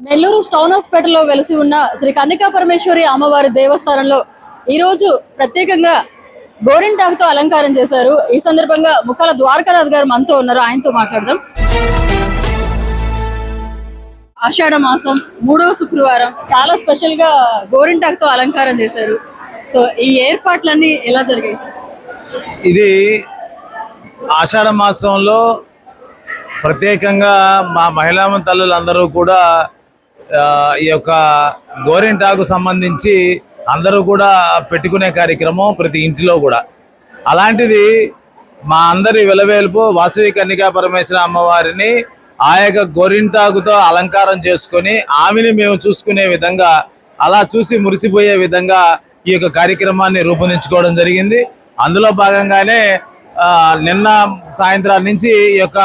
Nellore town హాస్పిటల్లో వెలిసి ఉన్న శ్రీ కన్నికా పరమేశ్వరి అమ్మవారి దేవస్థానంలో ఈ రోజు ప్రత్యేకంగా గోరింటాకుతో అలంకారం చేశారు. ఈ సందర్భంగా ముక్కల ద్వారకానాథ్ గారు మనతో ఉన్నారు, ఆయనతో మాట్లాడదాం. ఆషాఢ మాసం 3వ శుక్రవారం చాలా స్పెషల్ గా గోరింటాకుతో అలంకారం చేశారు. సో ఈ ఏర్పాట్లన్నీ ఎలా జరిగాయి సార్? ఇది ఆషాఢ మాసంలో ప్రత్యేకంగా మా మహిళా తల్లులందరూ కూడా ఈ యొక్క గోరింటాకు సంబంధించి అందరూ కూడా పెట్టుకునే కార్యక్రమం ప్రతి ఇంటిలో కూడా. అలాంటిది మా అందరి వెలవేల్పు వాసవి కన్నికా పరమేశ్వర అమ్మవారిని ఆ యొక్క గోరింటాకుతో అలంకారం చేసుకొని ఆమెని మేము చూసుకునే విధంగా, అలా చూసి మురిసిపోయే విధంగా ఈ యొక్క కార్యక్రమాన్ని రూపొందించుకోవడం జరిగింది. అందులో భాగంగానే నిన్న సాయంత్రం నుంచి ఈ యొక్క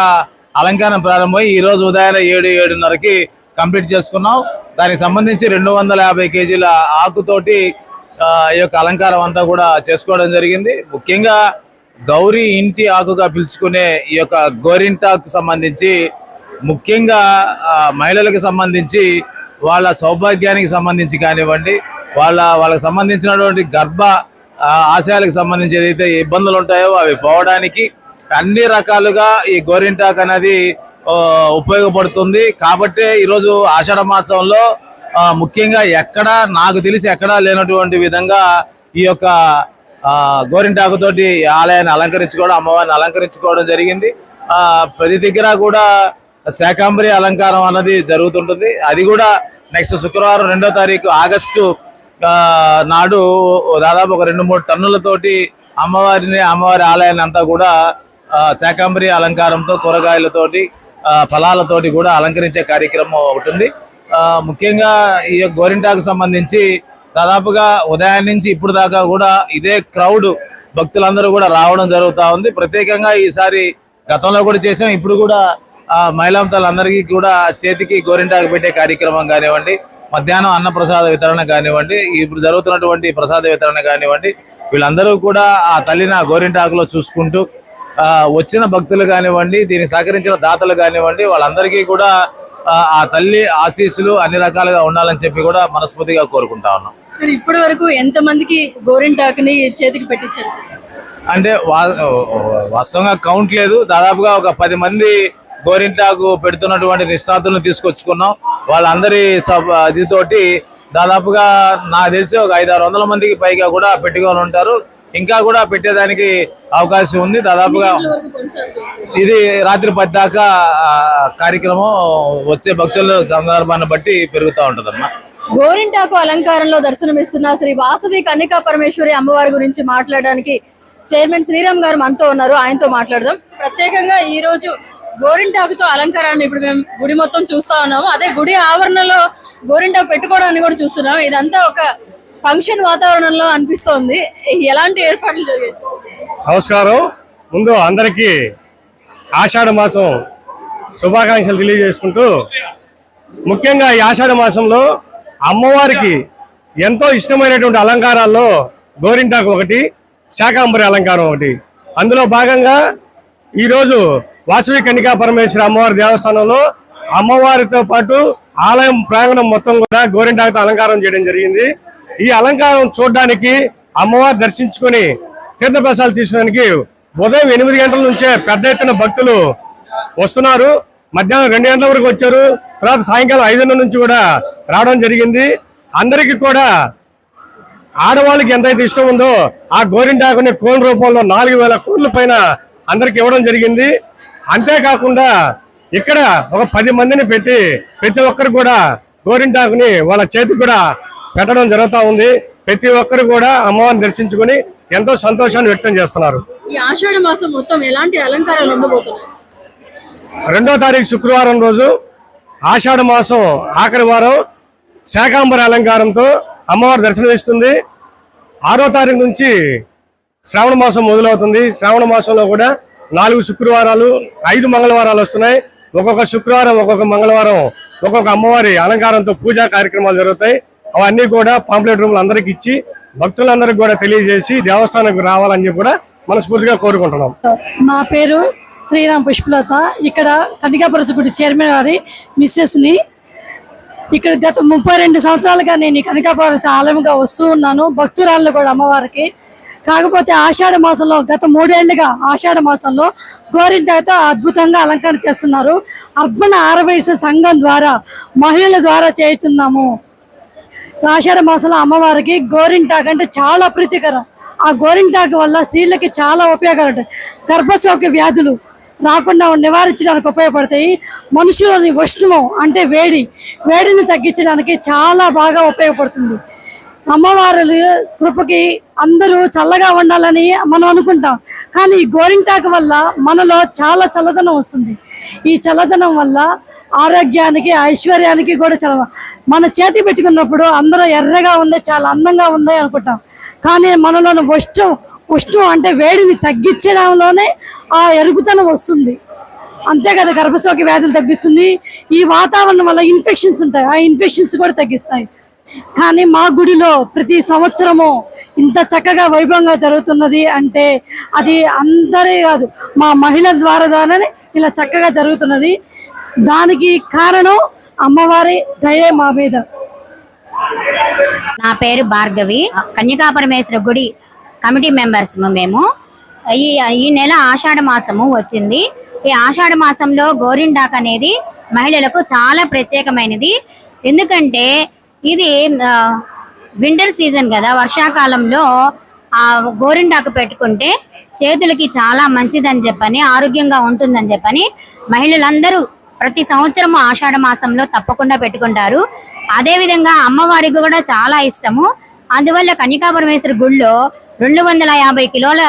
అలంకారం ప్రారంభమై ఈరోజు ఉదయం 7-7:30కి కంప్లీట్ చేసుకున్నాం. దానికి సంబంధించి 250 కేజీల ఆకుతోటి ఈ యొక్క అలంకారం అంతా కూడా చేసుకోవడం జరిగింది. ముఖ్యంగా గౌరీ ఇంటి ఆకుగా పిలుచుకునే ఈ యొక్క గోరింటాకు సంబంధించి ముఖ్యంగా మహిళలకు సంబంధించి వాళ్ళ సౌభాగ్యానికి సంబంధించి కానివ్వండి, వాళ్ళకి సంబంధించినటువంటి గర్భ ఆశయాలకు సంబంధించి ఏదైతే ఇబ్బందులు ఉంటాయో అవి పోవడానికి అన్ని రకాలుగా ఈ గోరింటాకు అనేది ఉపయోగపడుతుంది. కాబట్టే ఈరోజు ఆషాఢ మాసంలో ముఖ్యంగా నాకు తెలిసి ఎక్కడా లేనటువంటి విధంగా ఈ యొక్క గోరింటాకుతోటి ఆలయాన్ని అలంకరించుకోవడం, అమ్మవారిని అలంకరించుకోవడం జరిగింది. ప్రతి దగ్గర కూడా శాకాంబరి అలంకారం అన్నది జరుగుతుంటుంది. అది కూడా నెక్స్ట్ శుక్రవారం 2వ తారీఖు ఆగస్టు నాడు దాదాపు ఒక 2-3 టన్నులతోటి అమ్మవారి ఆలయాన్ని అంతా కూడా శాకాంబరి అలంకారంతో, కూరగాయలతోటి, ఫలాలతోటి కూడా అలంకరించే కార్యక్రమం ఒకటి ఉంది. ముఖ్యంగా ఈ గోరింటాకు సంబంధించి దాదాపుగా ఉదయం నుంచి ఇప్పుడు దాకా కూడా ఇదే క్రౌడ్ భక్తులందరూ కూడా రావడం జరుగుతూ ఉంది. ప్రత్యేకంగా ఈసారి గతంలో కూడా చేసాం, ఇప్పుడు కూడా మహిళలందరికీ కూడా చేతికి గోరింటాకు పెట్టే కార్యక్రమం కానివ్వండి, మధ్యాహ్నం అన్న ప్రసాద వితరణ కానివ్వండి, ఇప్పుడు జరుగుతున్నటువంటి ప్రసాద వితరణ కానివ్వండి, వీళ్ళందరూ కూడా ఆ తల్లిని ఆ గోరింటాకులో చూసుకుంటూ వచ్చిన భక్తులు కానివ్వండి, దీనికి సహకరించిన దాతలు కానివ్వండి, వాళ్ళందరికీ కూడా ఆ తల్లి ఆశీస్సులు అన్ని రకాలుగా ఉండాలని చెప్పి కూడా మనస్ఫూర్తిగా కోరుకుంటా ఉన్నాం. సార్, ఇప్పటి వరకు ఎంత మందికి గోరింటాకుని చేతికి పెట్టించారు సార్? అంటే వాస్తవంగా కౌంట్ లేదు, దాదాపుగా ఒక 10 మంది గోరింటాకు పెడుతున్నటువంటి నిష్ణాతులను తీసుకొచ్చుకున్నాం. వాళ్ళందరి ఇదితోటి దాదాపుగా నాకు తెలిసి ఒక 500-600 మందికి పైగా కూడా పెట్టుకొని ఉంటారు. ఇంకా కూడా పెట్టేదానికి అవకాశం ఉంది. దాదాపుగా ఇది రాత్రి 10 దాకా కార్యక్రమం వచ్చే భక్తుల సందర్భాన్ని బట్టి పెరుగుతూ ఉంటదమ్మా. గోరింటాకు అలంకారంలో దర్శనమిస్తున్న శ్రీ వాసవి కన్నికా పరమేశ్వరి అమ్మవారి గురించి మాట్లాడడానికి చైర్మన్ శ్రీరామ్ గారు మనతో ఉన్నారు, ఆయనతో మాట్లాడదాం. ప్రత్యేకంగా ఈ రోజు గోరింటాకుతో అలంకారాన్ని ఇప్పుడు మేము గుడి మొత్తం చూస్తా ఉన్నాము. అదే గుడి ఆవరణలో గోరింటాకు పెట్టుకోవడాన్ని కూడా చూస్తున్నాం. ఇదంతా ఒక ఫంక్షన్ వాతావరణంలో అనిపిస్తోంది. ఎలాంటి ఏర్పాట్లు జరిగాయి? నమస్కారం. ముందు అందరికీ ఆషాఢ మాసం శుభాకాంక్షలు తెలియజేసుకుంటూ, ముఖ్యంగా ఈ ఆషాఢ మాసంలో అమ్మవారికి ఎంతో ఇష్టమైనటువంటి అలంకారాల్లో గోరింటాకు ఒకటి, శాకాంబరి అలంకారం ఒకటి. అందులో భాగంగా ఈరోజు వాసవి కన్నికా పరమేశ్వర అమ్మవారి దేవస్థానంలో అమ్మవారితో పాటు ఆలయం ప్రాంగణం మొత్తం కూడా గోరింటాకుతో అలంకారం చేయడం జరిగింది. ఈ అలంకారం చూడడానికి, అమ్మవారి దర్శించుకొని తీర్థప్రసాదాలు తీసుకోవడానికి ఉదయం 8 గంటల నుంచే పెద్ద ఎత్తున భక్తులు వస్తున్నారు. మధ్యాహ్నం 2 గంటల వరకు వచ్చారు. తర్వాత సాయంకాలం 5:00 నుంచి కూడా రావడం జరిగింది. అందరికీ కూడా ఆడవాళ్ళకి ఎంతైతే ఇష్టం ఉందో ఆ గోరింటాకుని కోన్ రూపంలో 4000 కోన్ల పైన అందరికి ఇవ్వడం జరిగింది. అంతేకాకుండా ఇక్కడ ఒక 10 మందిని పెట్టి ప్రతి ఒక్కరు కూడా గోరింటాకుని వాళ్ళ చేతికి కూడా పెట్టడం జరుగుతూ ఉంది. ప్రతి ఒక్కరు కూడా అమ్మవారిని దర్శించుకుని ఎంతో సంతోషాన్ని వ్యక్తం చేస్తున్నారు. ఈ ఆషాఢ మాసం మొత్తం ఎలాంటి అలంకారాలు ఉండబోతున్నాయి? 2వ తారీఖు శుక్రవారం రోజు ఆషాఢ మాసం ఆఖరి వారం శాకాంబరి అలంకారంతో అమ్మవారి దర్శనమిస్తుంది. 6వ తారీఖు నుంచి శ్రావణ మాసం మొదలవుతుంది. శ్రావణ మాసంలో కూడా 4 శుక్రవారాలు, 5 మంగళవారాలు వస్తున్నాయి. ఒక్కొక్క శుక్రవారం, ఒక్కొక్క మంగళవారం ఒక్కొక్క అమ్మవారి అలంకారంతో పూజా కార్యక్రమాలు జరుగుతాయి. అవన్నీ కూడా పాంప్లెట్ రూమ్లు అందరికి ఇచ్చి భక్తులందరికీ కూడా తెలియజేసి దేవస్థానానికి రావాలని చెప్పి కూడా మనస్ఫూర్తిగా కోరుకుంటున్నాం. నా పేరు శ్రీరామ్ పుష్పలత. ఇక్కడ కన్నికాపరశ గుడి చైర్మన్ గారి మిస్సెస్ ని ఇక్కడ గత 32 సంవత్సరాలుగా నేను ఈ కనకాపరమేశ్వరి ఆలయంగా వస్తూ ఉన్నాను, భక్తురాళ్ళు కూడా అమ్మవారికి. కాకపోతే ఆషాఢ మాసంలో గత 3 ఏళ్లుగా ఆషాఢ మాసంలో గోరింటాకుతో అద్భుతంగా అలంకరణ చేస్తున్నారు. అర్బన్ ఆరవయసు సంఘం ద్వారా మహిళల ద్వారా చేస్తున్నాము. ఆషాఢ మాసంలో అమ్మవారికి గోరింటాకు అంటే చాలా ప్రీతికరం. ఆ గోరింటాకు వల్ల స్త్రీలకి చాలా ఉపయోగాలు ఉంటాయి. గర్భశోక వ్యాధులు రాకుండా నివారించడానికి ఉపయోగపడతాయి. మనుషులని ఉష్ణం అంటే వేడిని తగ్గించడానికి చాలా బాగా ఉపయోగపడుతుంది. అమ్మవారి కృపకి అందరూ చల్లగా ఉండాలని మనం అనుకుంటాం, కానీ ఈ గోరింటాకు వల్ల మనలో చాలా చల్లదనం వస్తుంది. ఈ చల్లదనం వల్ల ఆరోగ్యానికి ఐశ్వర్యానికి కూడా చాలా. మన చేతి పెట్టుకున్నప్పుడు అందరూ ఎర్రగా ఉంది, చాలా అందంగా ఉంది అనుకుంటాం, కానీ మనలోని ఉష్ణం అంటే వేడిని తగ్గించడంలోనే ఆ ఎరుగుతనం వస్తుంది. అంతే కదా, గర్భశోక వ్యాధులు తగ్గిస్తుంది. ఈ వాతావరణం వల్ల ఇన్ఫెక్షన్స్ ఉంటాయి, ఆ ఇన్ఫెక్షన్స్ కూడా తగ్గిస్తాయి. కానీ మా గుడిలో ప్రతి సంవత్సరము ఇంత చక్కగా వైభవంగా జరుగుతున్నది అంటే అది అందరే కాదు, మా మహిళల ద్వారానే ఇలా చక్కగా జరుగుతున్నది. దానికి కారణం అమ్మవారి దయే మా మీద. నా పేరు భార్గవి, కన్యకాపరమేశ్వర గుడి కమిటీ మెంబర్స్ మేము. ఈ నెల ఆషాఢ మాసము వచ్చింది. ఈ ఆషాఢ మాసంలో గోరింటాకు అనేది మహిళలకు చాలా ప్రత్యేకమైనది. ఎందుకంటే ఇది వింటర్ సీజన్ కదా, వర్షాకాలంలో ఆ గోరింటాకు పెట్టుకుంటే చేతులకి చాలా మంచిదని చెప్పని, ఆరోగ్యంగా ఉంటుందని చెప్పని మహిళలందరూ ప్రతి సంవత్సరం ఆషాఢ మాసంలో తప్పకుండా పెట్టుకుంటారు. అదేవిధంగా అమ్మవారికి కూడా చాలా ఇష్టము. అందువల్ల కన్యకాపరమేశ్వరి గుళ్ళో 250 కిలోల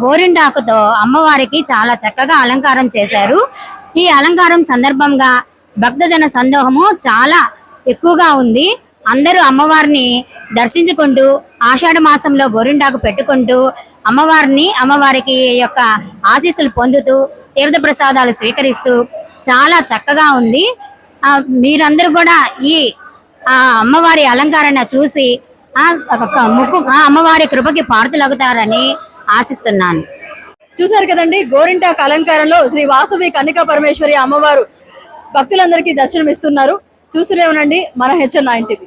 గోరింటాకుతో అమ్మవారికి చాలా చక్కగా అలంకారం చేశారు. ఈ అలంకారం సందర్భంగా భక్తజన సందోహము చాలా ఎక్కువగా ఉంది. అందరూ అమ్మవారిని దర్శించుకుంటూ ఆషాఢ మాసంలో గోరింటాకు పెట్టుకుంటూ అమ్మవారికి యొక్క ఆశీస్సులు పొందుతూ తీర్థ ప్రసాదాలు స్వీకరిస్తూ చాలా చక్కగా ఉంది. మీరందరూ కూడా ఈ అమ్మవారి అలంకరణ చూసి అమ్మవారి కృపకి పాత్రులవుతారని ఆశిస్తున్నాను. చూశారు కదండి, గోరింటాకు అలంకారంలో శ్రీ వాసవి కన్యకా పరమేశ్వరి అమ్మవారు భక్తులందరికీ దర్శనం ఇస్తున్నారు. చూస్తూనే ఉండండి మన HN9 TV.